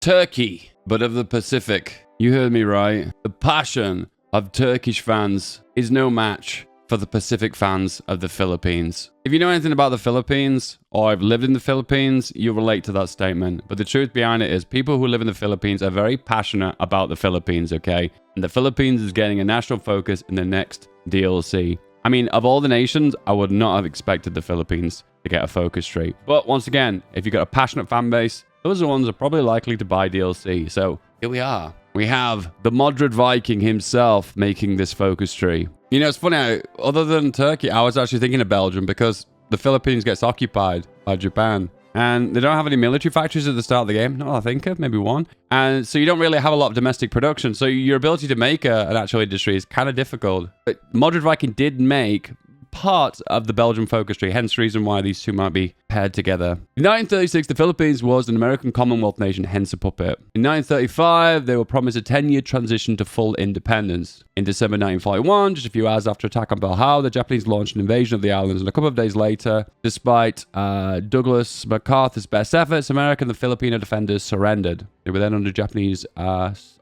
Turkey, but of the Pacific. You heard me right. The passion of Turkish fans is no match for the Pacific fans of the Philippines. If you know anything about the Philippines, or have lived in the Philippines, you'll relate to that statement. But the truth behind it is people who live in the Philippines are very passionate about the Philippines, okay? And the Philippines is getting a national focus in the next DLC. I mean, of all the nations, I would not have expected the Philippines to get a focus tree. But once again, if you've got a passionate fan base, those are the ones that are probably likely to buy DLC. So here we are. We have the Moderate Viking himself making this focus tree. You know, it's funny, other than Turkey, I was actually thinking of Belgium because the Philippines gets occupied by Japan. And they don't have any military factories at the start of the game. Not that I think of, maybe one. And so you don't really have a lot of domestic production. So your ability to make an actual industry is kind of difficult. But Moderate Viking did make part of the Belgian focus tree, hence the reason why these two might be paired together. In 1936, the Philippines was an American Commonwealth nation, hence a puppet. In 1935, they were promised a 10-year transition to full independence. In December 1941, just a few hours after attack on Pearl Harbor, the Japanese launched an invasion of the islands, and a couple of days later, despite Douglas MacArthur's best efforts, American and the Filipino defenders surrendered. They were then under Japanese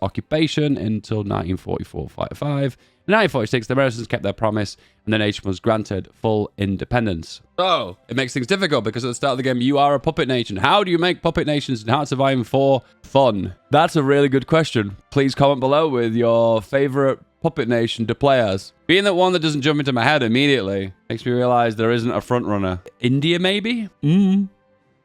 occupation until 1944-45. In 1946, the Americans kept their promise, and the nation was granted full independence. So, it makes things difficult because at the start of the game, you are a puppet nation. How do you make puppet nations in Hearts of Iron 4 fun? That's a really good question. Please comment below with your favorite puppet nation to play as. Being that one that doesn't jump into my head immediately makes me realize there isn't a front runner. India, maybe?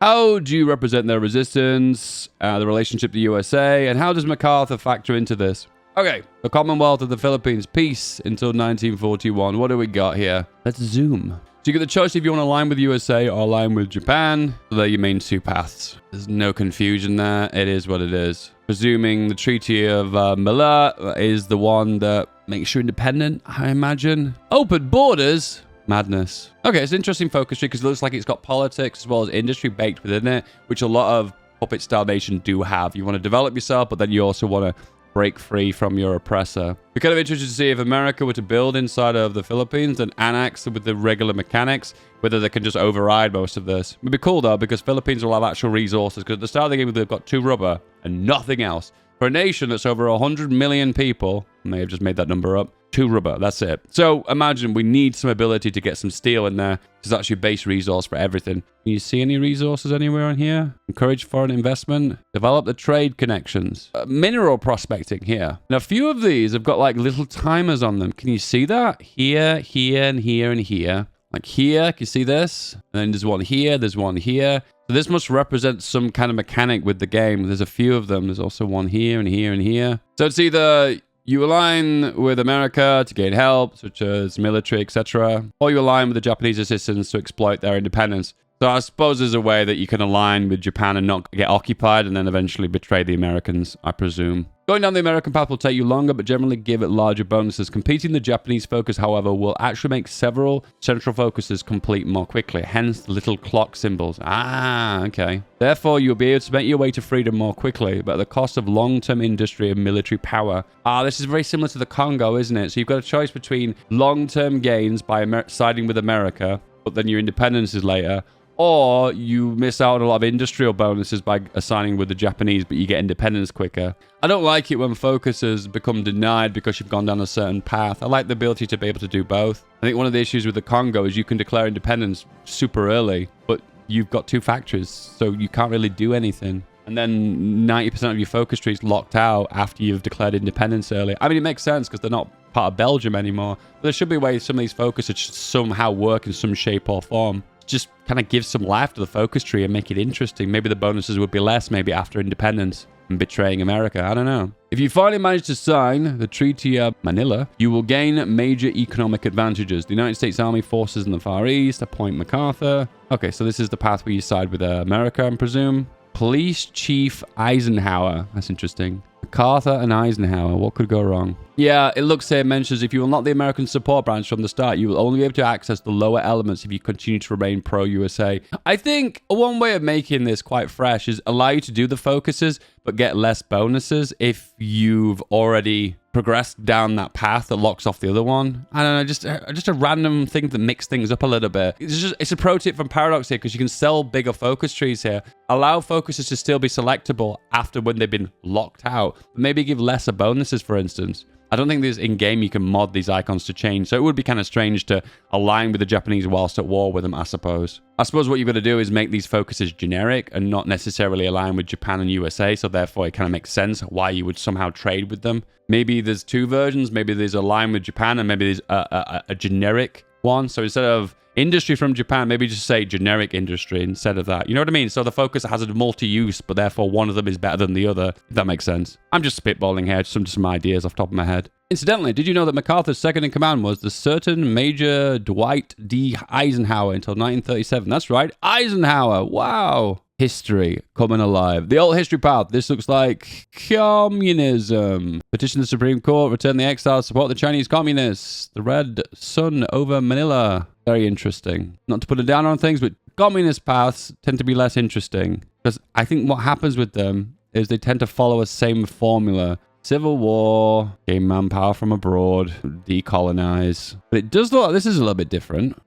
How do you represent their resistance, the relationship to the USA, and how does MacArthur factor into this? Okay, the Commonwealth of the Philippines, peace until 1941. What do we got here? Let's zoom. So you get the choice if you want to align with the USA or align with Japan. So they're your main two paths. There's no confusion there. It is what it is. Presuming the Treaty of Miller is the one that makes you independent, I imagine. Open borders? Madness. Okay, it's an interesting focus tree because it looks like it's got politics as well as industry baked within it, which a lot of puppet style nations do have. You want to develop yourself, but then you also want to break free from your oppressor. We're kind of interested to see if America were to build inside of the Philippines and annex with the regular mechanics, whether they can just override most of this. It'd be cool though, because Philippines will have actual resources, because at the start of the game they've got 2 rubber and nothing else. For a nation that's over 100 million people, I may have just made that number up, 2 rubber, that's it. So imagine we need some ability to get some steel in there, because that's your base resource for everything. Can you see any resources anywhere on here? Encourage foreign investment. Develop the trade connections. Mineral prospecting here. Now a few of these have got like little timers on them. Can you see that? Here, here, and here, and here. Like here, can you see this? And then there's one here, there's one here. So this must represent some kind of mechanic with the game. There's a few of them. There's also one here and here and here. So it's either you align with America to gain help, such as military, etc., or you align with the Japanese assistance to exploit their independence. So I suppose there's a way that you can align with Japan and not get occupied and then eventually betray the Americans, I presume. Going down the American path will take you longer, but generally give it larger bonuses. Completing the Japanese focus, however, will actually make several central focuses complete more quickly, hence the little clock symbols. Ah, okay. Therefore, you'll be able to make your way to freedom more quickly, but at the cost of long-term industry and military power. Ah, this is very similar to the Congo, isn't it? So you've got a choice between long-term gains by siding with America, but then your independence is later, or you miss out on a lot of industrial bonuses by assigning with the Japanese, but you get independence quicker. I don't like it when focuses become denied because you've gone down a certain path. I like the ability to be able to do both. I think one of the issues with the Congo is you can declare independence super early, but you've got 2 factories, so you can't really do anything. And then 90% of your focus tree is locked out after you've declared independence early. I mean, it makes sense because they're not part of Belgium anymore. But there should be ways some of these focuses should somehow work in some shape or form. Just kind of give some life to the focus tree and make it interesting. Maybe the bonuses would be less, maybe after independence and betraying America. I don't know. If you finally manage to sign the Treaty of Manila, you will gain major economic advantages. The United States Army forces in the Far East appoint MacArthur. Okay, so this is the path where you side with America, I presume. Police Chief Eisenhower. That's interesting. MacArthur and Eisenhower. What could go wrong? Yeah, it looks here mentions if you unlock the American support branch from the start, you will only be able to access the lower elements if you continue to remain pro-USA. I think one way of making this quite fresh is allow you to do the focuses, but get less bonuses if you've already progress down that path that locks off the other one. I don't know, just a random thing to mix things up a little bit. It's a pro tip from Paradox here, because you can sell bigger focus trees here. Allow focuses to still be selectable after when they've been locked out, but maybe give lesser bonuses, for instance. I don't think there's in-game you can mod these icons to change, so it would be kind of strange to align with the Japanese whilst at war with them, I suppose. I suppose what you've got to do is make these focuses generic and not necessarily align with Japan and USA, so therefore it kind of makes sense why you would somehow trade with them. Maybe there's two versions, maybe there's align with Japan, and maybe there's a generic one. So instead of industry from Japan, maybe just say generic industry instead of that. You know what I mean? So the focus has a multi-use, but therefore one of them is better than the other, if that makes sense. I'm just spitballing here, just some ideas off the top of my head. Incidentally, did you know that MacArthur's second in command was the certain Major Dwight D. Eisenhower until 1937? That's right, Eisenhower. Wow. History coming alive. The old history path. This looks like communism. Petition the Supreme Court, return the exiles, support the Chinese communists. The red sun over Manila. Very interesting. Not to put it down on things, but communist paths tend to be less interesting, because I think what happens with them is they tend to follow a same formula. Civil war, gain manpower from abroad, decolonize. But it does look like this is a little bit different.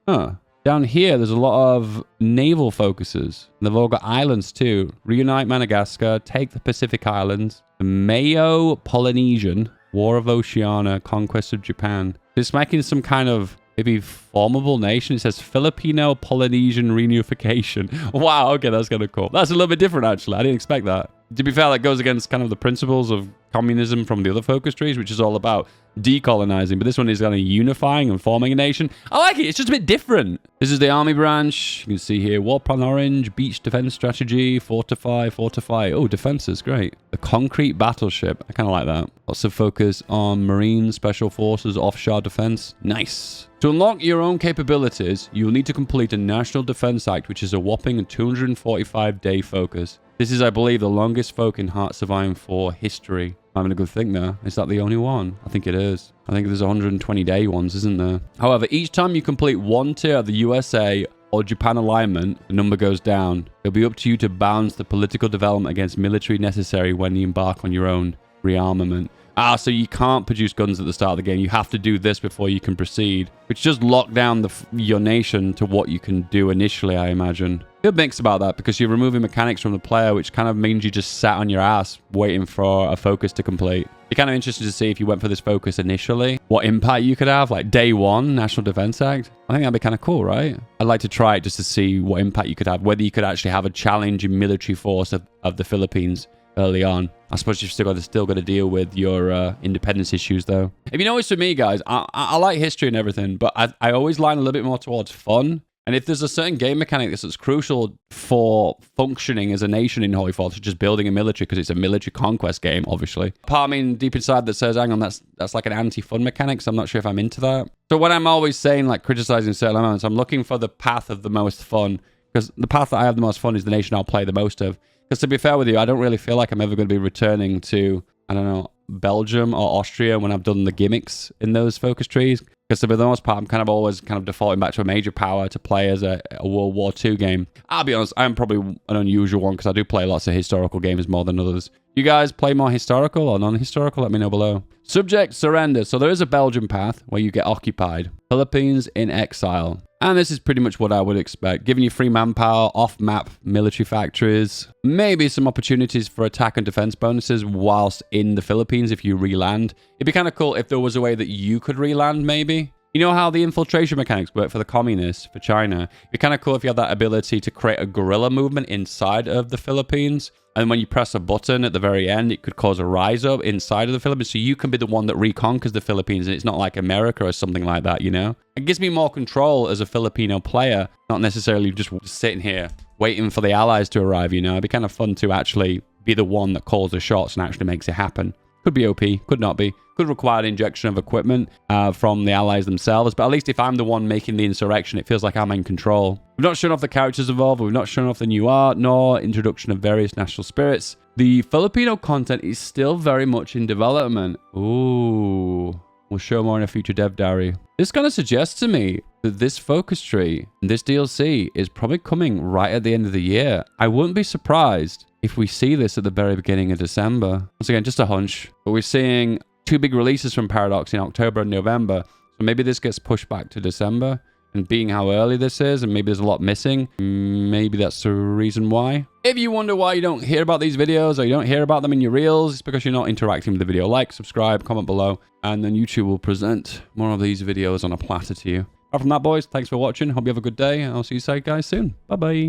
Down here, there's a lot of naval focuses. They've all got islands too. Reunite Madagascar, take the Pacific Islands, the Mayo-Polynesian, War of Oceania, conquest of Japan. It's making some kind of maybe formable nation. It says Filipino-Polynesian reunification. Wow, okay, that's kind of cool. That's a little bit different, actually. I didn't expect that. To be fair, that goes against kind of the principles of communism from the other focus trees, which is all about decolonizing. But this one is kind of unifying and forming a nation. I like it. It's just a bit different. This is the army branch. You can see here, war plan orange, beach defense strategy, fortify. Oh, defenses, great. The concrete battleship. I kind of like that. Lots of focus on marine, special forces, offshore defense. Nice. To unlock your own capabilities, you will need to complete a National Defense Act, which is a whopping 245-day focus. This is, I believe, the longest folk in Hearts of Iron 4 history. I'm having a good think there. Is that the only one? I think it is. I think there's 120-day ones, isn't there? However, each time you complete one tier of the USA or Japan alignment, the number goes down. It'll be up to you to balance the political development against military necessary when you embark on your own rearmament. So you can't produce guns at the start of the game. You have to do this before you can proceed, which just lock down your nation to what you can do initially, I imagine. Good mix about that, because you're removing mechanics from the player, which kind of means you just sat on your ass waiting for a focus to complete. You're kind of interested to see, if you went for this focus initially, what impact you could have, like day one, National Defense Act. I think that'd be kind of cool, right? I'd like to try it just to see what impact you could have, whether you could actually have a challenge in military force of the Philippines early on. I suppose you've still got to deal with your independence issues, though. If you notice, with me, guys, I like history and everything, but I always line a little bit more towards fun. And if there's a certain game mechanic that's crucial for functioning as a nation in Holy Fall, such as building a military, because it's a military conquest game, obviously. Part of me deep inside that says, hang on, that's like an anti-fun mechanic, so I'm not sure if I'm into that. So when I'm always saying, like, criticizing certain elements, I'm looking for the path of the most fun, because the path that I have the most fun is the nation I'll play the most of. Because to be fair with you, I don't really feel like I'm ever going to be returning to, I don't know, Belgium or Austria when I've done the gimmicks in those focus trees. Because for the most part, I'm kind of always defaulting back to a major power to play as a World War II game. I'll be honest, I'm probably an unusual one, because I do play lots of historical games more than others. You guys play more historical or non-historical? Let me know below. Subject surrender. So there is a Belgian path where you get occupied. Philippines in exile. And this is pretty much what I would expect. Giving you free manpower, off-map military factories. Maybe some opportunities for attack and defense bonuses whilst in the Philippines if you re-land. It'd be kind of cool if there was a way that you could re-land, maybe. You know how the infiltration mechanics work for the communists, for China? It'd be kind of cool if you had that ability to create a guerrilla movement inside of the Philippines. And when you press a button at the very end, it could cause a rise up inside of the Philippines. So you can be the one that reconquers the Philippines. And it's not like America or something like that, you know? It gives me more control as a Filipino player, not necessarily just sitting here waiting for the allies to arrive, you know? It'd be kind of fun to actually be the one that calls the shots and actually makes it happen. Could be OP, could not be. Could require an injection of equipment from the allies themselves, but at least if I'm the one making the insurrection, it feels like I'm in control. We've not shown off the characters involved, we've not shown off the new art, nor introduction of various national spirits. The Filipino content is still very much in development. Ooh. We'll show more in a future dev diary. This kind of suggests to me that this focus tree, this DLC, is probably coming right at the end of the year. I wouldn't be surprised if we see this at the very beginning of December. Once again, just a hunch. But we're seeing two big releases from Paradox in October and November. So maybe this gets pushed back to December. And being how early this is, and maybe there's a lot missing, maybe that's the reason why. If you wonder why you don't hear about these videos or you don't hear about them in your reels, it's because you're not interacting with the video. Like, subscribe, comment below, and then YouTube will present more of these videos on a platter to you. Apart from that, boys, thanks for watching. Hope you have a good day. I'll see you guys soon. Bye-bye.